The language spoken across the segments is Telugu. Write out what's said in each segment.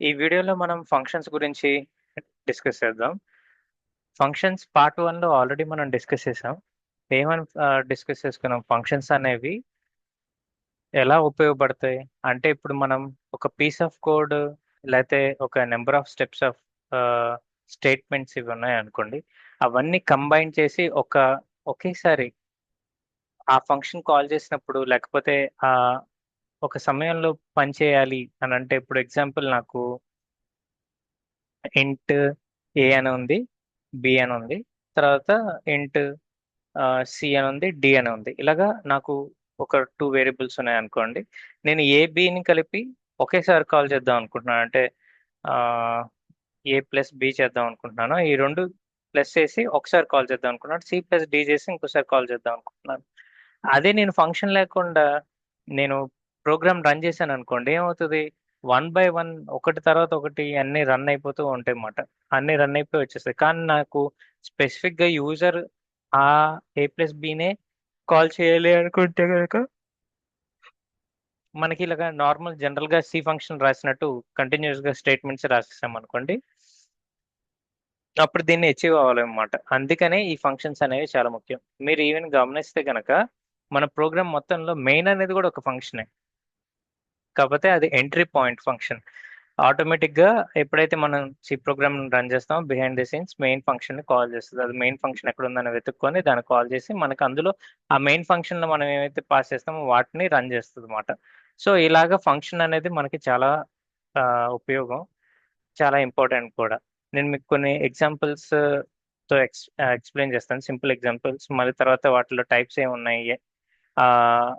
ఈ వీడియోలో మనం ఫంక్షన్స్ గురించి డిస్కస్ చేద్దాం. ఫంక్షన్స్ పార్ట్ 1లో ఆల్రెడీ మనం డిస్కస్ చేసాం. ఏమని డిస్కస్ చేసుకున్నాం? ఫంక్షన్స్ అనేవి ఎలా ఉపయోగపడతాయి? అంటే ఇప్పుడు మనం ఒక పీస్ ఆఫ్ కోడ్ లేతే ఒక number of steps of statements ఇవి ఉన్నాయనుకోండి. అవన్నీ కంబైన్ చేసి ఒకేసారి ఆ ఫంక్షన్ కాల్ చేసినప్పుడు లేకపోతే ఆహ్, ఒక సమయంలో పని చేయాలి అనంటే ఇప్పుడు ఎగ్జాంపుల్ నాకు ఇంట్ ఏ అని ఉంది. బి అని ఉంది. తర్వాత ఇంట్ సి అని ఉంది. డి అని ఉంది. ఇలాగా నాకు ఒక 2 వేరియబుల్స్ ఉన్నాయనుకోండి. నేను ఏ, బిని కలిపి ఒకేసారి కాల్ చేద్దాం అనుకుంటున్నాను. అంటే ఆహ్, ఏ ప్లస్ బి చేద్దాం అనుకుంటున్నాను. ఈ 2 ప్లస్ చేసి ఒకసారి కాల్ చేద్దాం అనుకున్నాను. సి ప్లస్ డి చేసి ఇంకోసారి కాల్ చేద్దాం అనుకుంటున్నాను. అదే నేను ఫంక్షన్ లేకుండా నేను ప్రోగ్రామ్ రన్ చేశాననుకోండి ఏమవుతది? 1 బై 1 ఒకటి తర్వాత ఒకటి అన్నీ రన్ అయిపోతూ ఉంటాయన్నమాట. అన్నీ రన్ అయిపోయి వచ్చేస్తాయి. కానీ నాకు స్పెసిఫిక్‌గా యూజర్ ఏ ప్లస్ బినే కాల్ చేయాలి అనుకుంటే గనక మనకి ఇలాగా నార్మల్ జనరల్‌గా సి ఫంక్షన్ రాసినట్టు కంటిన్యూయస్‌గా స్టేట్మెంట్స్ రాసేసామనుకోండి. అప్పుడు దీన్ని అచీవ్ అవ్వలేమన్నమాట. అందుకనే ఈ ఫంక్షన్స్ అనేవి చాలా ముఖ్యం. మీరు ఈవెన్ గమనిస్తే గనక మన ప్రోగ్రామ్ మొత్తంలో మెయిన్ అనేది కూడా ఒక ఫంక్షనే. కాపోతే అది ఎంట్రీ పాయింట్ ఫంక్షన్. ఆటోమేటిక్‌గా ఎప్పుడైతే మనం సి ప్రోగ్రామ్‌ని రన్ చేస్తామో బిహైండ్ ది సీన్స్ మెయిన్ ఫంక్షన్‌ని కాల్ చేస్తది. అది మెయిన్ ఫంక్షన్ ఎక్కడుందని వెతుక్కొని దాన్ని కాల్ చేసి మనకు అందులో ఆ మెయిన్ ఫంక్షన్‌లో మనం ఏవైతే పాస్ చేస్తామో వాటిని రన్ చేస్తదన్నమాట. సో, ఇలాగ ఫంక్షన్ అనేది మనకి చాలా ఉపయోగం. చాలా ఇంపార్టెంట్ కూడా. నేను మీకు కొన్ని ఎగ్జాంపుల్స్‌తో ఎక్స్‌ప్లెయిన్ చేస్తాను. Simple examples. మళ్ళీ తర్వాత వాటిలో టైప్స్ ఏమున్నాయి? ఆహ్,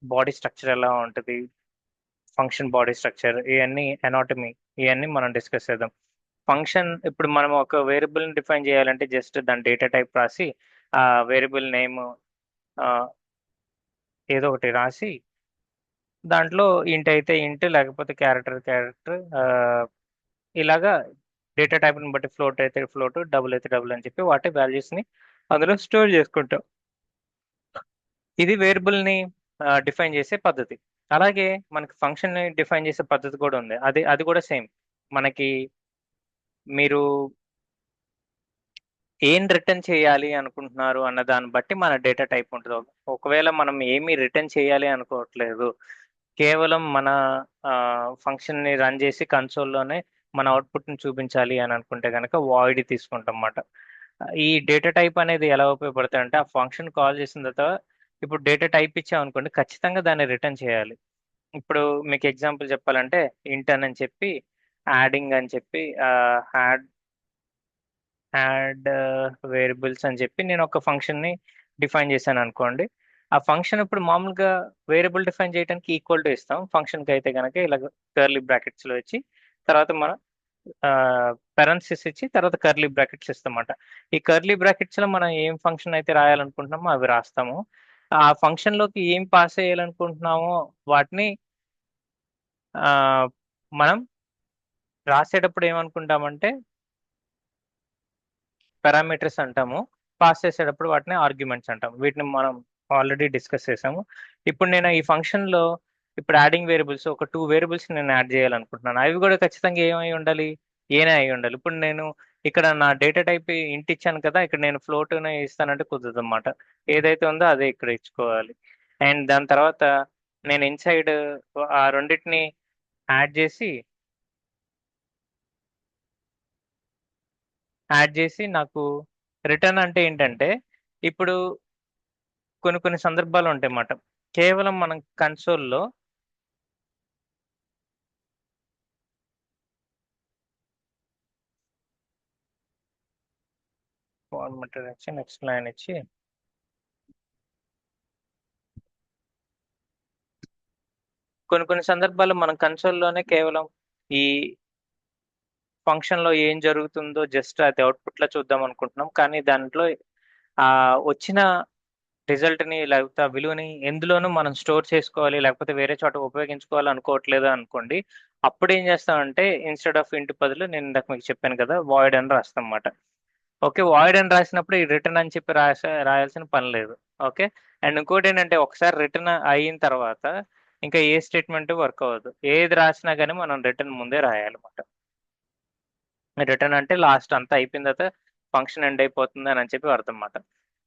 బాడీ స్ట్రక్చర్ ఎలా ఉంటది? ఫంక్షన్ బాడీ స్ట్రక్చర్ ఇయన్నీ అనాటమీ ఇయన్నీ మనం డిస్కస్ చేద్దాం. ఫంక్షన్ ఇప్పుడు మనం ఒక వేరియబుల్‌ని డిఫైన్ చేయాలంటే జస్ట్ దాని డేటా టైప్ రాసి, ఆ వేరియబుల్ నేమ్ ఆహ్, ఏదో ఒకటి రాసి, దాంట్లో ఇంట్ అయితే ఇంట్ లేకపోతే క్యారెక్టర్ ఇలాగా డేటా టైప్‌ని బట్టి ఫ్లోట్ అయితే ఫ్లోట్, డబుల్ అయితే డబుల్ అని చెప్పి వాటి వాల్యూస్‌ని అందులో స్టోర్ చేసుకుంటాం. ఇది వేరియబుల్‌ని డిఫైన్ చేసే పద్ధతి. అలాగే మనకి ఫంక్షన్‌ని డిఫైన్ చేసే పద్ధతి కూడా ఉంది. అది కూడా సేమ్. మనకి మీరు ఏం రిటర్న్ చేయాలి అనుకుంటున్నారు అన్న దాన్ని బట్టి మన డేటా టైప్ ఉంటది. ఒకవేళ మనం ఏమి రిటర్న్ చేయాలి అనుకోవట్లేదు. కేవలం మన ఫంక్షన్‌ని రన్ చేసి కన్సోల్‌లోనే మన అవుట్‌పుట్‌ని చూపించాలి అని అనుకుంటే గనక వాయిడ్ తీసుకుంటాం మాట. ఈ డేటా టైప్ అనేది ఎలా ఉపయోగపడతాయంటే ఆ ఫంక్షన్ కాల్ చేసిన తర్వాత ఇప్పుడు డేటా టైప్ ఇచ్చామనుకోండి ఖచ్చితంగా దాన్ని రిటర్న్ చేయాలి. ఇప్పుడు మీకు ఎగ్జాంపుల్ చెప్పాలంటే ఇంట్ అని చెప్పి యాడింగ్ అని చెప్పి యాడ్ వేరియబుల్స్ అని చెప్పి నేను ఒక ఫంక్షన్‌ని డిఫైన్ చేశాననుకోండి. ఆ ఫంక్షన్ ఇప్పుడు మామూలుగా వేరియబుల్ డిఫైన్ చేయడానికి ఈక్వల్ టు ఇస్తాం. ఫంక్షన్‌కైతే గనక ఇలాగ కర్లీ బ్రాకెట్స్‌లో ఇచ్చి తర్వాత మనం పారెంథసిస్ ఇచ్చి తర్వాత కర్లీ బ్రాకెట్స్ ఇస్తామన్నమాట. ఈ కర్లీ బ్రాకెట్స్‌లో మనం ఏం ఫంక్షన్ అయితే రాయాలనుకుంటున్నామో అవి రాస్తాము. ఆ ఫంక్షన్‌లోకి ఏం పాస్ చేయాలనుకుంటున్నామో వాటిని ఆహ్, మనం రాసేటప్పుడు ఏమనుకుంటామంటే పారామీటర్స్ అంటాము. పాస్ చేసేటప్పుడు వాటిని ఆర్గ్యుమెంట్స్ అంటాం. వీటిని మనం ఆల్రెడీ డిస్కస్ చేసాము. ఇప్పుడు నేను ఈ ఫంక్షన్‌లో ఇప్పుడు యాడింగ్ వేరియబుల్స్ ఒక 2 వేరియబుల్స్ నేను యాడ్ చేయాలనుకుంటున్నాను. అవి కూడా ఖచ్చితంగా ఏమై ఉండాలి? ఏనే అయి ఉండాలి. ఇప్పుడు నేను ఇక్కడ నా డేటా టైప్ ఇంట్ ఇచ్చాను కదా! ఇక్కడ నేను ఫ్లోట్‌నే ఇస్తానంటే కుదరదనమాట. ఏదైతే ఉందో అదే ఇక్కడ ఇచ్చుకోవాలి. అండ్ దాని తర్వాత నేను ఇన్‌సైడ్ ఆ రెండిటిని యాడ్ చేసి నాకు రిటర్న్ అంటే ఏంటంటే, ఇప్పుడు కొన్ని కొన్ని సందర్భాలుంటాయన్నమాట. కేవలం మనం కన్సోల్‌లో ఫార్మాటెడ్ ఇచ్చి నెక్స్ట్ లైన్ ఇచ్చి కొన్ని కొన్ని సందర్భాల్లో మనం కన్సోల్‌లోనే కేవలం ఈ ఫంక్షన్‌లో ఏం జరుగుతుందో జస్ట్ అది అవుట్‌పుట్‌లా చూద్దాం అనుకుంటున్నాం. కానీ దాంట్లో వచ్చిన రిజల్ట్‌ని లేకపోతే ఆ విలువని ఎందులోనూ మనం స్టోర్ చేసుకోవాలి, లేకపోతే వేరే చోట ఉపయోగించుకోవాలి అనుకోవట్లేదు అనుకోండి. అప్పుడేం చేస్తామంటే ఇన్‌స్టెడ్ ఆఫ్ ఇంట్ బదులు నేను ఇందాక మీకు చెప్పాను కదా! వాయిడ్ అని రాస్తామన్నమాట. ఓకే. వాయిడ్ అని రాసినప్పుడు ఈ రిటర్న్ అని చెప్పి రాయాల్సిన పని లేదు. ఓకే. అండ్ ఇంకోటేంటంటే ఒకసారి రిటర్న్ అయిన తర్వాత ఇంకా ఏ స్టేట్మెంట్ వర్క్ అవ్వదు. ఏది రాసినా కానీ మనం రిటర్న్ ముందే రాయాలన్నమాట. రిటర్న్ అంటే లాస్ట్ అంతా అయిపోయిన తర్వాత ఫంక్షన్ ఎండ్ అయిపోతుంది అని చెప్పి అర్థం అన్నమాట.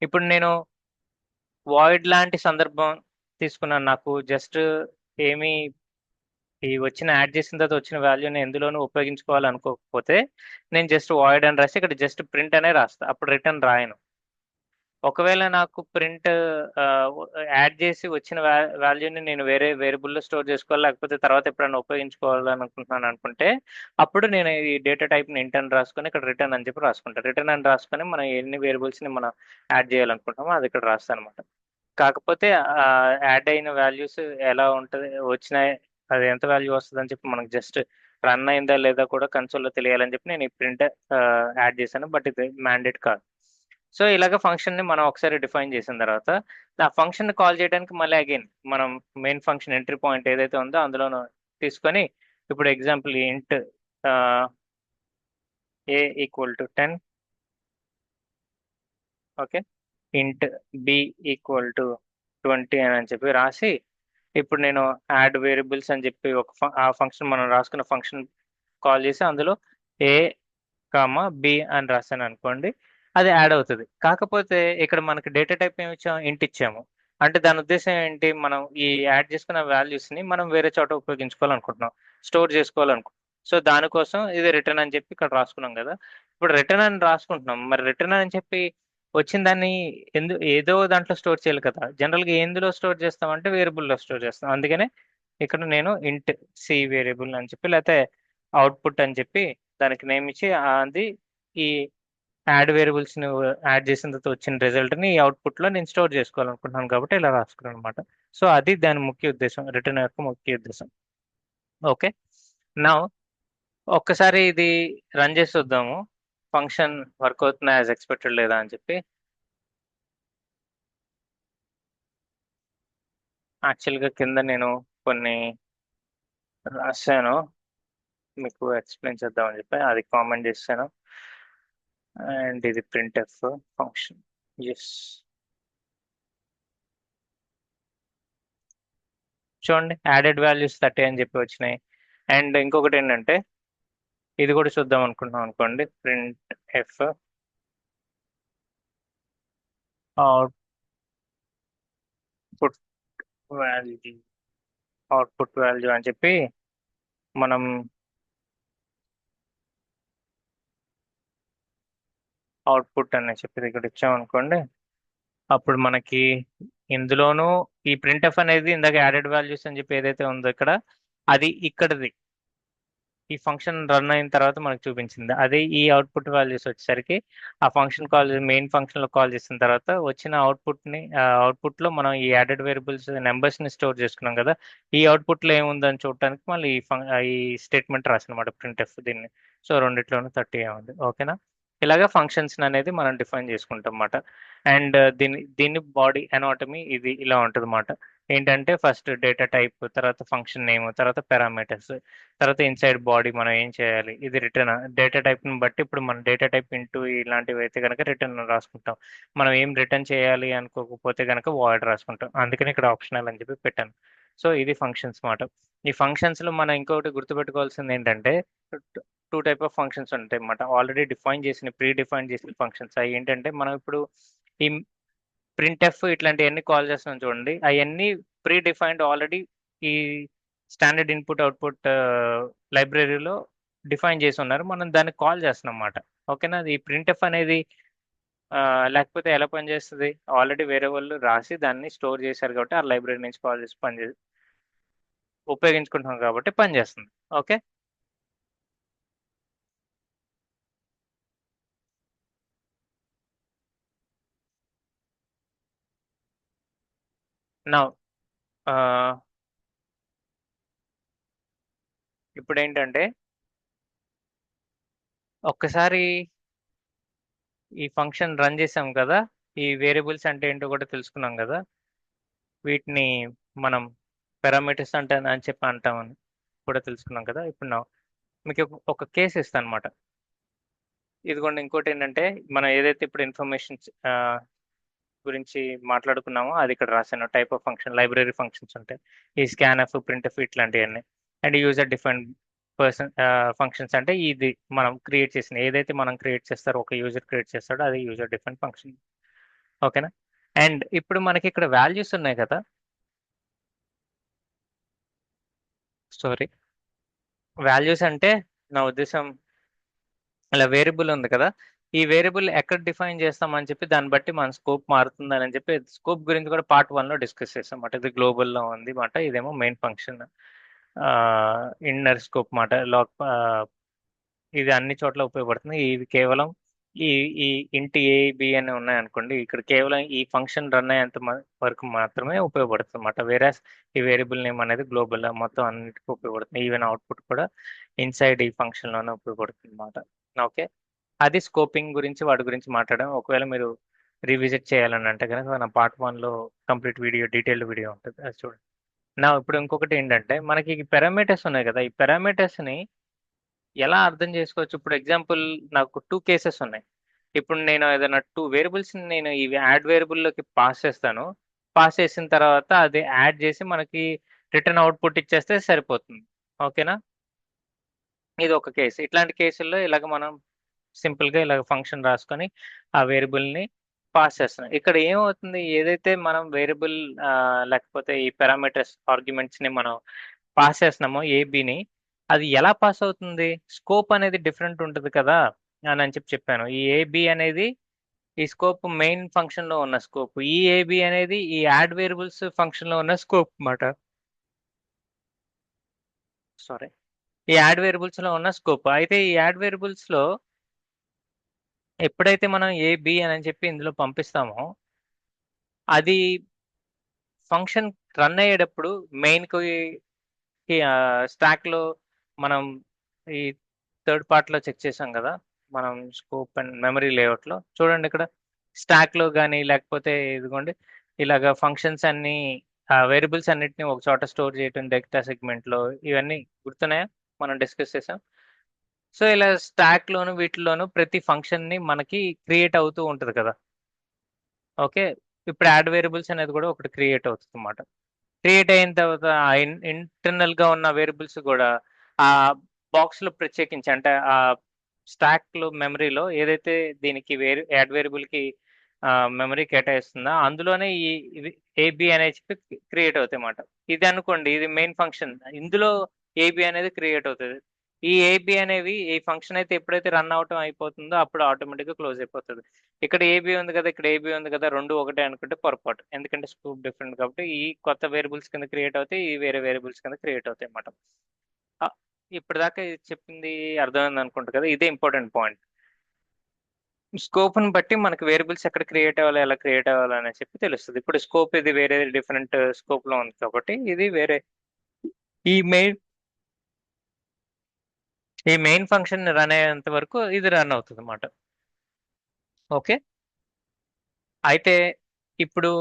ఇప్పుడు నేను వాయిడ్ లాంటి సందర్భం తీసుకున్నాను. నాకు జస్ట్ ఏమి ఈ యాడ్ చేసిన తర్వాత వచ్చిన వాల్యూని ఎందులోనూ ఉపయోగించుకోవాలనుకోకపోతే నేను జస్ట్ వాయిడ్ అని రాసి ఇక్కడ జస్ట్ ప్రింట్ అనే రాస్తా. అప్పుడు రిటర్న్ రాయను. ఒకవేళ నాకు ప్రింట్ యాడ్ చేసి వచ్చిన వాల్యూని నేను వేరే వేరియబుల్‌లో స్టోర్ చేసుకోవాలి, లేకపోతే తర్వాత ఎప్పుడైనా ఉపయోగించుకోవాలనుకుంటున్నాను అనుకుంటే, అప్పుడు నేను ఈ డేటా టైప్‌ని ఇంట్ అని రాసుకొని ఇక్కడ రిటర్న్ అని చెప్పి రాసుకుంటా. రిటర్న్ అని రాసుకొని మనం ఎన్ని వేరియబుల్స్‌ని మనం యాడ్ చేయాలనుకుంటున్నామో అది ఇక్కడ రాస్తానన్నమాట. కాకపోతే యాడ్ అయిన వాల్యూస్ ఎలా ఉంటది, వచ్చినాయి అది ఎంత వాల్యూ వస్తదని చెప్పి మనకు జస్ట్ రన్ అయిందా లేదా కూడా కన్సోల్‌లో తెలియాలని చెప్పి నేను ఈ ప్రింట్ యాడ్ చేశాను. బట్ ఇది మ్యాండేట్ కాదు. సో, ఇలాగ ఫంక్షన్‌ని మనం ఒకసారి డిఫైన్ చేసిన తర్వాత, ఆ ఫంక్షన్‌ని కాల్ చేయడానికి మళ్ళీ అగైన్ మనం మెయిన్ ఫంక్షన్ ఎంట్రీ పాయింట్ ఏదైతే ఉందో అందులోను తీసుకొని, ఇప్పుడు ఎగ్జాంపుల్ ఇంట్ ఆహ్, a = 10 ఓకే. ఇంట్ b = 20 అని చెప్పి రాసి, ఇప్పుడు నేను యాడ్ వేరియబుల్స్ అని చెప్పి ఆ ఫంక్షన్ మనం రాసుకున్న ఫంక్షన్ కాల్ చేసి అందులో ఏ బి అని రాశాననుకోండి, అది యాడ్ అవుతది. కాకపోతే ఇక్కడ మనకి డేటా టైప్ ఏమిచ్చాము? ఇంట్ ఇచ్చాము. అంటే దాని ఉద్దేశ్యం ఏంటి? మనం ఈ యాడ్ చేసుకున్న వాల్యూస్‌ని మనం వేరే చోట ఉపయోగించుకోవాలనుకుంటున్నాం. స్టోర్ చేసుకోవాలనుకుంటున్నాం. సో, దానికోసం ఇది రిటర్న్ అని చెప్పి ఇక్కడ రాసుకున్నాం గదా! ఇప్పుడు రిటర్న్ అని రాసుకుంటున్నాం. మరి రిటర్న్ అని చెప్పి వచ్చిన దాన్ని ఏదో దాంట్లో స్టోర్ చేయాలి కదా! జనరల్‌గా ఎందులో స్టోర్ చేస్తామంటే వేరియబుల్‌లో స్టోర్ చేస్తాం. అందుకనే ఇక్కడ నేను ఇంట్ సి వేరియబుల్ అని చెప్పి లేతే అవుట్‌పుట్ అని చెప్పి దానికి నేమ్ ఇచ్చి అది ఈ యాడ్ వేరియబుల్స్‌ని యాడ్ చేసిన తర్వాత వచ్చిన రిజల్ట్‌ని ఈ అవుట్‌పుట్‌లో నేను స్టోర్ చేసుకోవాలనుకుంటున్నాను కాబట్టి ఇలా రాసుకున్నాననమాట. సో, అది దాని ముఖ్య ఉద్దేశ్యం. రిటర్న్ యొక్క ముఖ్య ఉద్దేశ్యం. ఓకే. నౌ ఒక్కసారి ఇది రన్ చేసి చూద్దాము. ఫంక్షన్ వర్క్ అవుతుందా యాస్ ఎక్స్‌పెక్టెడ్ లేదా అని చెప్పి. యాక్చువల్‌గా కింద నేను కొన్ని రాసాను. మీకు ఎక్స్‌ప్లెయిన్ చేద్దామని చెప్పి అది కామెంట్ చేశాను. అండ్ ఇది ప్రింట్‌ఎఫ్ ఫంక్షన్. యెస్. చూడండి యాడెడ్ వాల్యూస్ 30 అని చెప్పి వచ్చినాయి. అండ్ ఇంకొకటేంటంటే ఇది కూడా చూద్దాం అనుకుంటున్నాం అనుకోండి. Print F output value output value అని చెప్పి మనం అవుట్‌పుట్ అని చెప్పి ఇక్కడ ఇచ్చామనుకోండి. అప్పుడు మనకి ఇందులోనూ ఈ ప్రింట్ఎఫ్ అనేది ఇందాక యాడెడ్ వాల్యూస్ అని చెప్పి ఏదైతే ఉందో ఇక్కడ అది ఇక్కడిది. ఈ ఫంక్షన్ రన్ అయిన తర్వాత మనకు చూపించింది. అదే ఈ అవుట్‌పుట్ వాల్యూస్ వచ్చేసరికి ఆ ఫంక్షన్ కాల్ మెయిన్ ఫంక్షన్‌లో కాల్ చేసిన తర్వాత వచ్చిన అవుట్‌పుట్‌లో మనం ఈ యాడెడ్ వేరియబుల్స్ నంబర్స్‌ని స్టోర్ చేసుకున్నాం కదా! ఈ అవుట్‌పుట్‌లో ఏముందని చూడటానికి మళ్ళీ ఈ స్టేట్మెంట్ రాసానన్నమాట ప్రింట్ఎఫ్ దీన్ని. సో, రెండిట్లోనూ 30 ఉంది. ఓకేనా? ఇలాగ ఫంక్షన్స్ అనేది మనం డిఫైన్ చేసుకుంటాం మాట. అండ్ దీన్ని బాడీ అనాటమీ ఇది ఇలా ఉంటదన్నమాట. ఏంటంటే ఫస్ట్ డేటా టైప్, తర్వాత ఫంక్షన్ నేమ్, తర్వాత పారామీటర్స్. తర్వాత ఇన్సైడ్ బాడీ మనం ఏం చేయాలి? ఇది రిటర్న్ డేటా టైప్‌ని బట్టి ఇప్పుడు మనం డేటా టైప్ ఇంటూ ఇలాంటివి అయితే గనక రిటర్న్ రాసుకుంటాం. మనం ఏం రిటర్న్ చేయాలి అనుకోకపోతే గనక వాయిడ్ రాసుకుంటాం. అందుకని ఇక్కడ ఆప్షనల్ అని చెప్పి పెట్టాను. సో, ఇది ఫంక్షన్స్ మాట. ఈ ఫంక్షన్స్‌లో మనం ఇంకొకటి గుర్తుపెట్టుకోవాల్సింది ఏంటంటే 2 టైప్ ఆఫ్ ఫంక్షన్స్ ఉంటాయన్నమాట. ఆల్రెడీ ప్రీ డిఫైన్ చేసిన ఫంక్షన్స్. అయి ఏంటంటే మనం ఇప్పుడు ఈ ప్రింట్ఎఫ్ ఇట్లాంటియన్నీ కాల్ చేస్తున్నాం చూడండి. అయన్నీ ప్రీ డిఫైన్డ్ ఆల్రెడీ ఈ స్టాండర్డ్ ఇన్‌పుట్, అవుట్‌పుట్ లైబ్రరీలో డిఫైన్ చేసున్నారు. మనం దాన్ని కాల్ చేస్తున్నాంమాట. ఓకేనా? ఈ ప్రింట్ఎఫ్ అనేది లేకపోతే ఎలా పనిచేస్తది? ఆల్రెడీ వేరే వాళ్ళు రాసి దాన్ని స్టోర్ చేశారు కాబట్టి, ఆ లైబ్రరీ నుంచి కాల్ చేసి ఉపయోగించుకుంటున్నాం కాబట్టి పనిచేస్తుంది. ఓకే. నౌ ఆహ్, ఇప్పుడేంటంటే ఒక్కసారి ఈ ఫంక్షన్ రన్ చేసాం కదా! ఈ వేరియబుల్స్ అంటే ఏంటో కూడా తెలుసుకున్నాం గదా! వీటిని మనం పారామీటర్స్ అంటే అని చెప్పి అంటామని కూడా తెలుసుకున్నాం కదా! ఇప్పుడు మీకు ఒక కేస్ ఇస్తానన్నమాట. ఇదిగోండి ఇంకోటేంటంటే మనం ఏదైతే ఇప్పుడు గురించి మాట్లాడుకున్నామో అది ఇక్కడ రాశాను. Type of function, library functions ఉంటాయి. ఈ స్కాన్ఎఫ్, ప్రింట్ఎఫ్ ఇట్లాంటివన్నీ. అండ్ యూజర్ డిఫైన్ ఫంక్షన్స్ అంటే ఇది మనం క్రియేట్ చేసిన ఏదైతే మనం క్రియేట్ చేస్తారో ఒక యూజర్ క్రియేట్ చేస్తాడో అది యూజర్ డిఫైన్ ఫంక్షన్. ఓకేనా? అండ్ ఇప్పుడు మనకి ఇక్కడ వాల్యూస్ ఉన్నాయి కదా. సారీ, వాల్యూస్ అంటే నా ఉద్దేశం ఇలా వేరియబుల్ ఉంది కదా. ఈ వేరియబుల్ ఎక్కడ డిఫైన్ చేస్తామని చెప్పి దాన్ని బట్టి మన స్కోప్ మారుతుందని చెప్పి స్కోప్ గురించి కూడా పార్ట్ 1 లో డిస్కస్ చేస్తాం మాట. ఇది గ్లోబల్లో ఉంది మాట, ఇదేమో మెయిన్ ఫంక్షన్. ఇన్నర్ స్కోప్ మాట, లాక్. ఇది అన్ని చోట్ల ఉపయోగపడుతుంది. ఇది కేవలం ఈ ఈ ఇంటి ఏ బి అని ఉన్నాయనుకోండి, ఇక్కడ కేవలం ఈ ఫంక్షన్ రన్ అయ్యేంత వరకు మాత్రమే ఉపయోగపడుతుంది అన్నమాట. వేరే ఈ వేరియబుల్ నేమ్ అనేది గ్లోబల్ మొత్తం అన్నిటికీ ఉపయోగపడుతుంది. ఈవెన్ అవుట్పుట్ కూడా ఇన్సైడ్ ఈ ఫంక్షన్ లోనే ఉపయోగపడుతుంది అన్నమాట. ఓకే, అది స్కోపింగ్ గురించి వాటి గురించి మాట్లాడడం. ఒకవేళ మీరు రివిజిట్ చేయాలని అంటే కనుక నా పార్ట్ 1 లో కంప్లీట్ వీడియో, డీటెయిల్డ్ వీడియో ఉంటుంది, అది చూడండి. నా ఇప్పుడు ఇంకొకటి ఏంటంటే మనకి పారామీటర్స్ ఉన్నాయి కదా. ఈ పారామీటర్స్ ని ఎలా అర్థం చేసుకోవచ్చు? ఇప్పుడు ఎగ్జాంపుల్ నాకు 2 కేసెస్ ఉన్నాయి. ఇప్పుడు నేను ఏదైనా 2 వేరియబుల్స్ నేను ఇవి యాడ్ వేరియబుల్లోకి పాస్ చేస్తాను. పాస్ చేసిన తర్వాత అది యాడ్ చేసి మనకి రిటర్న్ అవుట్పుట్ ఇచ్చేస్తే సరిపోతుంది. ఓకేనా? ఇది ఒక కేసు. ఇట్లాంటి కేసుల్లో ఇలాగ మనం సింపుల్‌గా ఇలాగ ఫంక్షన్ రాసుకొని ఆ వేరియబుల్‌ని పాస్ చేస్తున్నాం. ఇక్కడ ఏమవుతుంది, ఏదైతే మనం వేరియబుల్ లేకపోతే ఈ పారామీటర్స్ ఆర్గ్యుమెంట్స్‌ని మనం పాస్ చేస్తున్నామో ఏబిని, అది ఎలా పాస్ అవుతుంది? స్కోప్ అనేది డిఫరెంట్ ఉంటది కదా అని చెప్పాను. ఈ ఏబి అనేది ఈ స్కోప్ మెయిన్ ఫంక్షన్‌లో ఉన్న స్కోప్. ఈ ఏబి అనేది ఈ యాడ్ వేరియబుల్స్ ఫంక్షన్‌లో ఉన్న స్కోప్ మాట. సారీ. ఈ యాడ్ వేరియబుల్స్‌లో ఉన్న స్కోప్. అయితే ఈ యాడ్ వేరియబుల్స్‌లో ఎప్పుడైతే మనం ఏ, బి అని చెప్పి ఇందులో పంపిస్తామో, అది ఫంక్షన్ రన్ అయ్యేటప్పుడు మెయిన్‌కి స్టాక్‌లో మనం ఈ థర్డ్ పార్ట్‌లో చెక్ చేసాం కదా. మనం స్కోప్ అండ్ మెమరీ లేఅవుట్‌లో చూడండి ఇక్కడ స్టాక్‌లో గాని లేకపోతే ఇదిగోండి ఇలాగ ఫంక్షన్స్ అన్నీ వేరియబుల్స్ అన్నిటిని ఒక చోట స్టోర్ చేయటం డేటా సెగ్మెంట్‌లో ఇవన్నీ గుర్తున్నాయా? మనం డిస్కస్ చేసాం. సో, ఇలా స్టాక్‌లోను వీటిల్లోనూ ప్రతి ఫంక్షన్‌ని మనకి క్రియేట్ అవుతూ ఉంటది కదా. ఓకే. ఇప్పుడు యాడ్ వేరియబుల్స్ అనేది కూడా ఒకటి క్రియేట్ అవుతుందన్నమాట. క్రియేట్ అయిన తర్వాత ఇంటర్నల్‌గా ఉన్న వేరియబుల్స్ కూడా ఆ బాక్స్‌లో ప్రత్యేకించి అంటే స్టాక్‌లో మెమరీలో ఏదైతే దీనికి యాడ్ వేరియబుల్‌కి మెమరీ కేటాయిస్తుందో అందులోనే ఇవి ఏబీ అని చెప్పి క్రియేట్ అవుతాయన్నమాట. ఇది అనుకోండి, ఇది మెయిన్ ఫంక్షన్. ఇందులో ఏబీ అనేది క్రియేట్ అవుతది. ఈ ఏబీ అనేవి ఈ ఫంక్షన్ అయితే ఎప్పుడైతే రన్ అవ్వటం అయిపోతుందో అప్పుడు ఆటోమేటిక్‌గా క్లోజ్ అయిపోతది. ఇక్కడ ఏబీ ఉంది కదా, ఇక్కడ ఏబీ ఉంది కదా, 2 ఒకటే అనుకుంటే పొరపాటు. ఎందుకంటే స్కోప్ డిఫరెంట్ కాబట్టి ఈ కొత్త వేరియబుల్స్ కింద క్రియేట్ అవుతాయి. ఈ వేరే వేరియబుల్స్ కింద క్రియేట్ అవుతాయన్నమాట. ఆహ్, ఇప్పటిదాకా ఇది చెప్పింది అర్థమైంది అనుకుంటా కదా. ఇదే ఇంపార్టెంట్ పాయింట్. స్కోప్‌ని బట్టి మనకి వేరియబుల్స్ ఎక్కడ క్రియేట్ అవ్వాలి, ఎలా క్రియేట్ అవ్వాలి అని చెప్పి తెలుస్తది. ఇప్పుడు స్కోప్ ఇది వేరే డిఫరెంట్ స్కోప్‌లో ఉంది కాబట్టి ఇది వేరే. ఈ మెయిన్ ఈ మెయిన్ ఫంక్షన్ రన్ అయ్యేంత వరకు ఇది రన్ అవుతదన్నమాట. ఓకే. అయితే ఇప్పుడు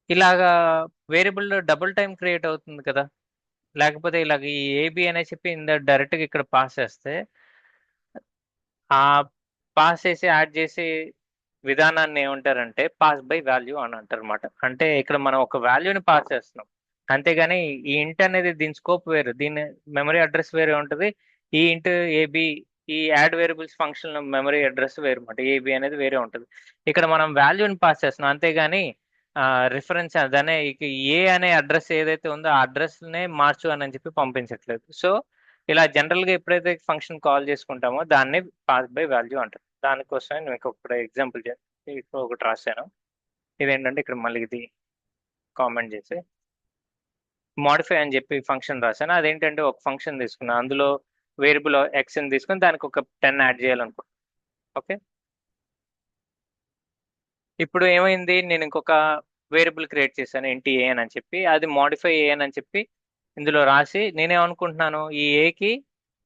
ఇలాగా వేరియబుల్‌లో డబుల్ టైమ్ క్రియేట్ అవుతుంది కదా. లేకపోతే ఇలాగ ఈ ఏబీ అనే చెప్పి డైరెక్ట్‌గా ఇక్కడ పాస్ చేస్తే ఆ పాస్ చేసి, యాడ్ చేసి విధానాన్ని ఏమంటారంటే పాస్ బై వాల్యూ అని అంటారన్నమాట. అంటే ఇక్కడ మనం ఒక వాల్యూని పాస్ చేస్తున్నాం. అంతేగాని ఈ ఇంట్ అనేది దీని స్కోప్ వేరు. దీని మెమరీ అడ్రెస్ వేరే ఉంటది. ఈ ఇంట్ ఏబీ ఈ add variables function memory address వేరుమాట. ఏబీ అనేది వేరే ఉంటది. ఇక్కడ మనం వాల్యూని పాస్ చేస్తున్నాం. అంతేగాని రిఫరెన్స్ అదనే ఏ అనే అడ్రెస్ ఏదైతే ఉందో ఆ అడ్రెస్‌నే మార్చు అని చెప్పి పంపించట్లేదు. సో, ఇలా జనరల్‌గా ఎప్పుడైతే ఫంక్షన్ కాల్ చేసుకుంటామో దాన్ని పాస్ బై వాల్యూ అంటారు. దానికోసమే నేను మీకు ఇప్పుడు ఎగ్జాంపుల్ ఇప్పుడు ఒకటి రాశాను. ఇదేంటంటే ఇక్కడ మళ్ళీ ఇది కామెంట్ చేసి మోడిఫై అని చెప్పి ఫంక్షన్ రాశాను. అదేంటంటే ఒక ఫంక్షన్ తీసుకున్నా. అందులో వేరియబుల్ ఎక్స్‌ని తీసుకొని దానికి ఒక 10 యాడ్ చేయాలనుకుంటున్నా. ఓకే. ఇప్పుడు ఏమైంది, నేను ఇంకొక వేరియబుల్ క్రియేట్ చేశాను ఇంట్ ఏఎన్ అని చెప్పి. అది మోడిఫై ఏఎన్ అని చెప్పి ఇందులో రాసి నేనేమనుకుంటున్నాను, ఈ ఏకి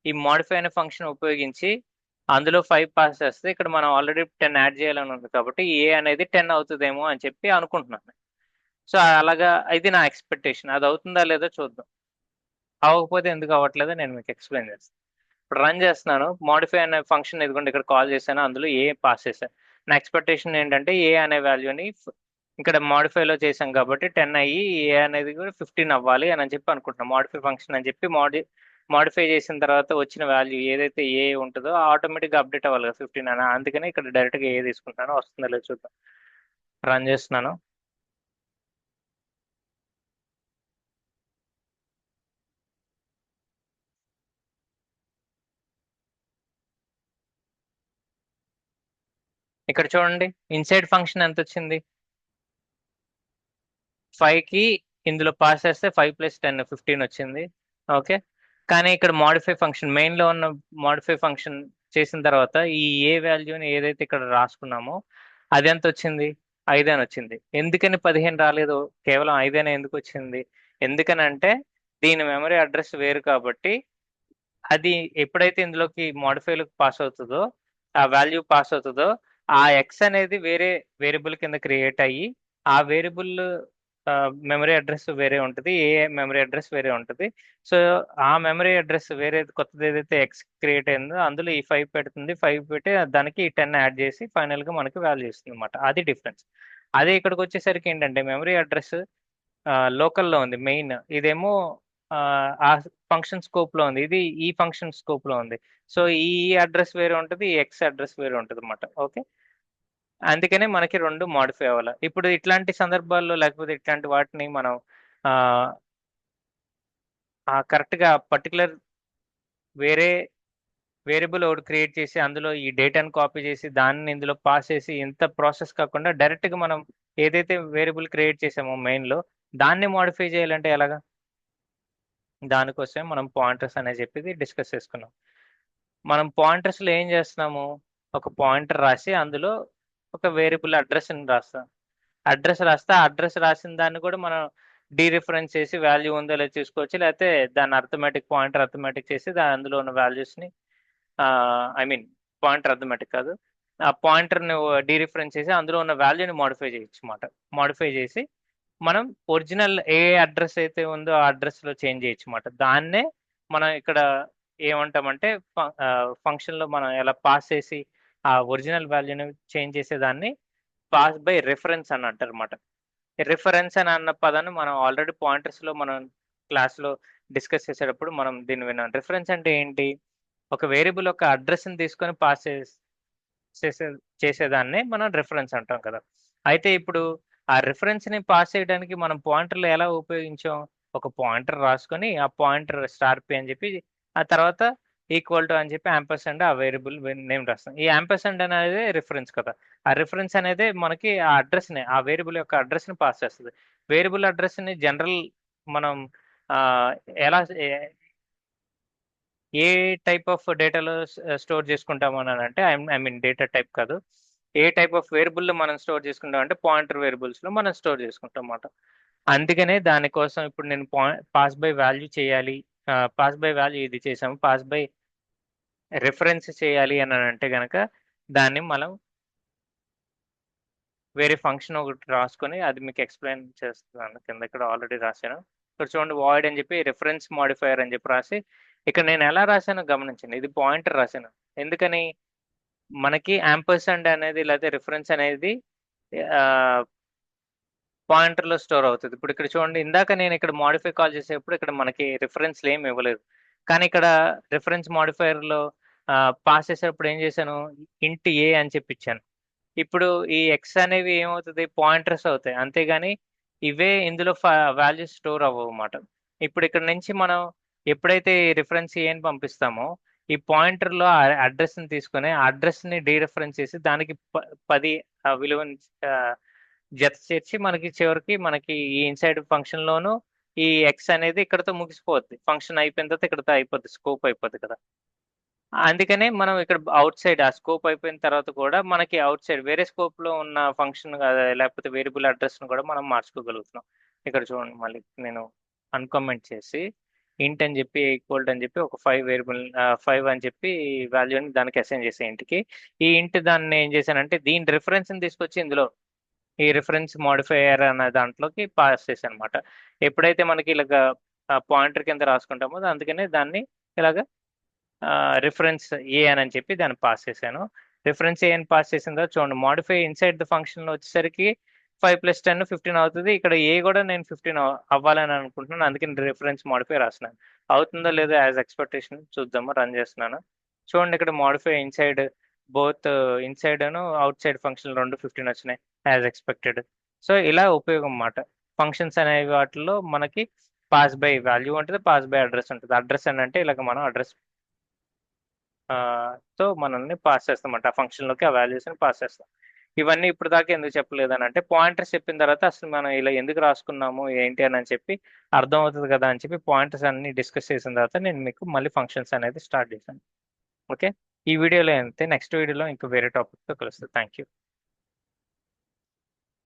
ఈ మోడిఫై అనే ఫంక్షన్ ఉపయోగించి అందులో 5 పాస్ చేస్తే ఇక్కడ మనం ఆల్రెడీ 10 యాడ్ చేయాలని ఉంది కాబట్టి ఏ అనేది 10 అవుతదేమో అని చెప్పి అనుకుంటున్నాను. సో, అలాగా ఇది నా ఎక్స్‌పెక్టేషన్. అది అవుతుందా లేదో చూద్దాం. అవ్వకపోతే ఎందుకు అవ్వట్లేదో నేను మీకు ఎక్స్‌ప్లెయిన్ చేస్తాను. ఇప్పుడు రన్ చేస్తున్నాను. మోడిఫై అనే ఫంక్షన్ ఇదిగోండి ఇక్కడ కాల్ చేశాను. అందులో ఏ పాస్ చేశాను. నా ఎక్స్పెక్టేషన్ ఏంటంటే ఏ అనే వాల్యూని ఇక్కడ మాడిఫైలో చేసాం కాబట్టి 10 అయ్యి ఏ అనేది కూడా 15 అవ్వాలి అని చెప్పి అనుకుంటున్నాం. మాడిఫై ఫంక్షన్ అని చెప్పి మాడిఫై చేసిన తర్వాత వచ్చిన వాల్యూ ఏదైతే ఏ ఉంటుందో ఆటోమేటిక్గా అప్డేట్ అవ్వాలి కదా 15 అని. అందుకని ఇక్కడ డైరెక్ట్గా ఏ తీసుకుంటాను. వస్తుందో లేదో చూద్దాం. రన్ చేస్తున్నాను. ఇక్కడ చూడండి ఇన్సైడ్ ఫంక్షన్ ఎంత వచ్చింది, 5కి ఇందులో పాస్ చేస్తే 5 + 10 15 వచ్చింది. ఓకే, కానీ ఇక్కడ మాడిఫై ఫంక్షన్ మెయిన్లో ఉన్న మాడిఫై ఫంక్షన్ చేసిన తర్వాత ఈ ఏ వాల్యూని ఏదైతే ఇక్కడ రాసుకున్నామో అది ఎంత వచ్చింది, 5 అని వచ్చింది. ఎందుకని 15 రాలేదు, కేవలం 5 అనే ఎందుకు వచ్చింది? ఎందుకని అంటే దీని మెమరీ అడ్రస్ వేరు కాబట్టి అది ఎప్పుడైతే ఇందులోకి మాడిఫైలోకి పాస్ అవుతుందో ఆ వాల్యూ పాస్ అవుతుందో ఆ ఎక్స్ అనేది వేరే వేరియబుల్ కింద క్రియేట్ అయ్యి ఆ వేరియబుల్ మెమరీ అడ్రస్ వేరే ఉంటుంది, ఏ మెమరీ అడ్రస్ వేరే ఉంటుంది. సో ఆ మెమరీ అడ్రస్ వేరే కొత్తది ఏదైతే ఎక్స్ క్రియేట్ అయిందో అందులో ఈ 5 పెడుతుంది, 5 పెట్టి దానికి ఈ 10 యాడ్ చేసి ఫైనల్గా మనకి వాల్యూ ఇస్తుంది అనమాట. అది డిఫరెన్స్. అదే ఇక్కడికి వచ్చేసరికి ఏంటంటే మెమరీ అడ్రస్ లోకల్లో ఉంది మెయిన్, ఇదేమో ఆ ఫంక్షన్ స్కోప్ లో ఉంది, ఇది ఈ ఫంక్షన్ స్కోప్ లో ఉంది. సో ఈ అడ్రస్ వేరే ఉంటుంది, ఈ ఎక్స్ అడ్రస్ వేరే ఉంటుంది అనమాట. ఓకే, అందుకనే మనకి రెండు మాడిఫై అవ్వాలి. ఇప్పుడు ఇట్లాంటి సందర్భాల్లో లేకపోతే ఇట్లాంటి వాటిని మనం కరెక్ట్ గా పర్టికులర్ వేరే వేరియబుల్ ఒకటి క్రియేట్ చేసి అందులో ఈ డేటాను కాపీ చేసి దాన్ని ఇందులో పాస్ చేసి ఇంత ప్రాసెస్ కాకుండా డైరెక్ట్ గా మనం ఏదైతే వేరియబుల్ క్రియేట్ చేసామో మెయిన్ లో దాన్ని మాడిఫై చేయాలంటే ఎలాగా, దానికోసమే మనం పాయింటర్స్ అనేది చెప్పేది డిస్కస్ చేసుకున్నాం. మనం పాయింటర్స్లో ఏం చేస్తున్నాము, ఒక పాయింటర్ రాసి అందులో ఒక వేరియబుల్ అడ్రస్ని రాస్తాం. అడ్రస్ రాస్తే ఆ అడ్రస్ రాసిన దాన్ని కూడా మనం డీరిఫరెన్స్ చేసి వాల్యూ ఉందో లేదో చూసుకోవచ్చు, లేకపోతే దాన్ని అర్థమెటిక్ పాయింటర్ అర్థమెటిక్ చేసి అందులో ఉన్న వాల్యూస్ని ఐ మీన్ పాయింటర్ అర్థమెటిక్ కాదు, ఆ పాయింటర్ని డీరిఫరెన్స్ చేసి అందులో ఉన్న వాల్యూని మాడిఫై చేయొచ్చు అన్నమాట. మాడిఫై చేసి మనం ఒరిజినల్ ఏ అడ్రస్ అయితే ఉందో ఆ అడ్రస్లో చేంజ్ చేయొచ్చు అన్నమాట. దాన్నే మనం ఇక్కడ ఏమంటామంటే ఫంక్షన్లో మనం ఎలా పాస్ చేసి ఆ ఒరిజినల్ వాల్యూని చేంజ్ చేసేదాన్ని పాస్ బై రిఫరెన్స్ అని అంటారు అనమాట. రిఫరెన్స్ అని అన్న పదాన్ని మనం ఆల్రెడీ పాయింటర్స్లో మనం క్లాస్లో డిస్కస్ చేసేటప్పుడు మనం దీన్ని విన్నాం. రిఫరెన్స్ అంటే ఏంటి, ఒక వేరియబుల్ యొక్క అడ్రస్ని తీసుకొని పాస్ చేసే చేసేదాన్ని మనం రిఫరెన్స్ అంటాం కదా. అయితే ఇప్పుడు ఆ రిఫరెన్స్ని పాస్ చేయడానికి మనం పాయింటర్లు ఎలా ఉపయోగించాం, ఒక పాయింటర్ రాసుకొని ఆ పాయింటర్ స్టార్ పి అని చెప్పి ఆ తర్వాత ఈక్వల్ టు అని చెప్పి యాంపర్సెండ్ ఆ వేరియబుల్ నేమ్ రాస్తాం. ఈ యాంపర్సెండ్ అనేది రిఫరెన్స్ కదా. ఆ రిఫరెన్స్ అనేది మనకి ఆ అడ్రస్ని ఆ వేరియబుల్ యొక్క అడ్రస్ని పాస్ చేస్తుంది. వేరియబుల్ అడ్రస్ని జనరల్ మనం ఆ, ఎలా ఏ టైప్ ఆఫ్ డేటాలో స్టోర్ చేసుకుంటాము అని అంటే ఐ మీన్ డేటా టైప్ కాదు, ఏ టైప్ ఆఫ్ వేరియబుల్లో మనం స్టోర్ చేసుకుంటాం అంటే పాయింటర్ వేరియబుల్స్లో మనం స్టోర్ చేసుకుంటాం అన్నమాట. అందుకనే దానికోసం ఇప్పుడు నేను పాస్ బై వాల్యూ చేయాలి, పాస్ బై వాల్యూ ఇది చేసాము, పాస్ బై రిఫరెన్స్ చేయాలి అని అంటే కనుక దాన్ని మనం వేరే ఫంక్షన్ ఒకటి రాసుకొని అది మీకు ఎక్స్ప్లెయిన్ చేస్తున్నాను. కింద ఇక్కడ ఆల్రెడీ రాశాను. ఇక్కడ చూడండి వాయిడ్ అని చెప్పి రిఫరెన్స్ మాడిఫైయర్ అని చెప్పి రాసి ఇక్కడ నేను ఎలా రాశానో గమనించండి. ఇది పాయింటర్ రాశాను. ఎందుకని, మనకి యాంపర్సండ్ అనేది లేకపోతే రిఫరెన్స్ అనేది పాయింటర్లో స్టోర్ అవుతుంది. ఇప్పుడు ఇక్కడ చూడండి ఇందాక నేను ఇక్కడ మాడిఫై కాల్ చేసేటప్పుడు ఇక్కడ మనకి రిఫరెన్స్లు ఏమి ఇవ్వలేదు, కానీ ఇక్కడ రిఫరెన్స్ మాడిఫైయర్లో పాస్ చేసేటప్పుడు ఏం చేశాను, ఇంట్ ఏ అని చెప్పి ఇచ్చాను. ఇప్పుడు ఈ ఎక్స్ అనేవి ఏమవుతుంది, పాయింటర్స్ అవుతాయి, అంతేగాని ఇవే ఇందులో వాల్యూస్ స్టోర్ అవ్వవు అన్నమాట. ఇప్పుడు ఇక్కడ నుంచి మనం ఎప్పుడైతే రిఫరెన్స్ ఏని పంపిస్తామో ఈ పాయింటర్లో ఆ అడ్రస్ని తీసుకొని ఆ అడ్రస్ని డీరిఫరెన్స్ చేసి దానికి 10 విలువని జత చేర్చి మనకి చివరికి మనకి ఈ ఇన్సైడ్ ఫంక్షన్లోను ఈ ఎక్స్ అనేది ఇక్కడతో ముగిసిపోద్ది. ఫంక్షన్ అయిపోయిన తర్వాత ఇక్కడతో అయిపోద్ది, స్కోప్ అయిపోద్ది కదా. అందుకనే మనం ఇక్కడ అవుట్ సైడ్ ఆ స్కోప్ అయిపోయిన తర్వాత కూడా మనకి అవుట్ సైడ్ వేరే స్కోప్ లో ఉన్న ఫంక్షన్ లేకపోతే వేరియబుల్ అడ్రస్ ను కూడా మనం మార్చుకోగలుగుతున్నాం. ఇక్కడ చూడండి మళ్ళీ నేను అన్కామెంట్ చేసి ఇంట్ అని చెప్పి ఈక్వల్ అని చెప్పి ఒక 5 వేరియబుల్ 5 అని చెప్పి వాల్యూని దానికి అసైన్ చేసే ఇంటికి ఈ ఇంట్ దాన్ని ఏం చేశానంటే దీని రిఫరెన్స్ ని తీసుకొచ్చి ఇందులో ఈ రిఫరెన్స్ మాడిఫైయర్ అనే దాంట్లోకి పాస్ చేశాను అనమాట. ఎప్పుడైతే మనకి ఇలాగ పాయింటర్ కింద రాసుకుంటామో అందుకనే దాన్ని ఇలాగ రిఫరెన్స్ ఏ అని చెప్పి దాన్ని పాస్ చేశాను. రిఫరెన్స్ ఏ అని పాస్ చేసిన తర్వాత చూడండి మాడిఫై ఇన్సైడ్ ద ఫంక్షన్లో వచ్చేసరికి 5 + 10 15 అవుతుంది. ఇక్కడ ఏ కూడా నేను 15 అవ్వాలని అనుకుంటున్నాను, అందుకే రిఫరెన్స్ మాడిఫై రాస్తున్నాను. అవుతుందో లేదో యాజ్ ఎక్స్పెక్టేషన్ చూద్దాము. రన్ చేస్తున్నాను. చూడండి ఇక్కడ మాడిఫై ఇన్సైడ్ బోత్ ఇన్సైడ్ అను అవుట్ సైడ్ ఫంక్షన్ రెండు 15 వచ్చినాయి యాజ్ ఎక్స్పెక్టెడ్. సో ఇలా ఉపయోగం అన్నమాట. ఫంక్షన్స్ అనేవి వాటిలో మనకి పాస్ బై వాల్యూ ఉంటుంది, పాస్ బై అడ్రస్ ఉంటుంది. అడ్రస్ అని అంటే ఇలాగ మనం అడ్రస్ తో మనల్ని పాస్ చేస్తామంట. ఆ ఫంక్షన్లోకి ఆ వాల్యూస్ని పాస్ చేస్తాం. ఇవన్నీ ఇప్పుడు దాకా ఎందుకు చెప్పలేదని అంటే పాయింటర్స్ చెప్పిన తర్వాత అసలు మనం ఇలా ఎందుకు రాసుకున్నాము ఏంటి అని చెప్పి అర్థం అవుతుంది కదా అని చెప్పి పాయింటర్స్ అన్ని డిస్కస్ చేసిన తర్వాత నేను మీకు మళ్ళీ ఫంక్షన్స్ అనేది స్టార్ట్ చేశాను. ఓకే, ఈ వీడియోలో అయితే నెక్స్ట్ వీడియోలో ఇంకా వేరే టాపిక్తో కలుస్తుంది. Thank you.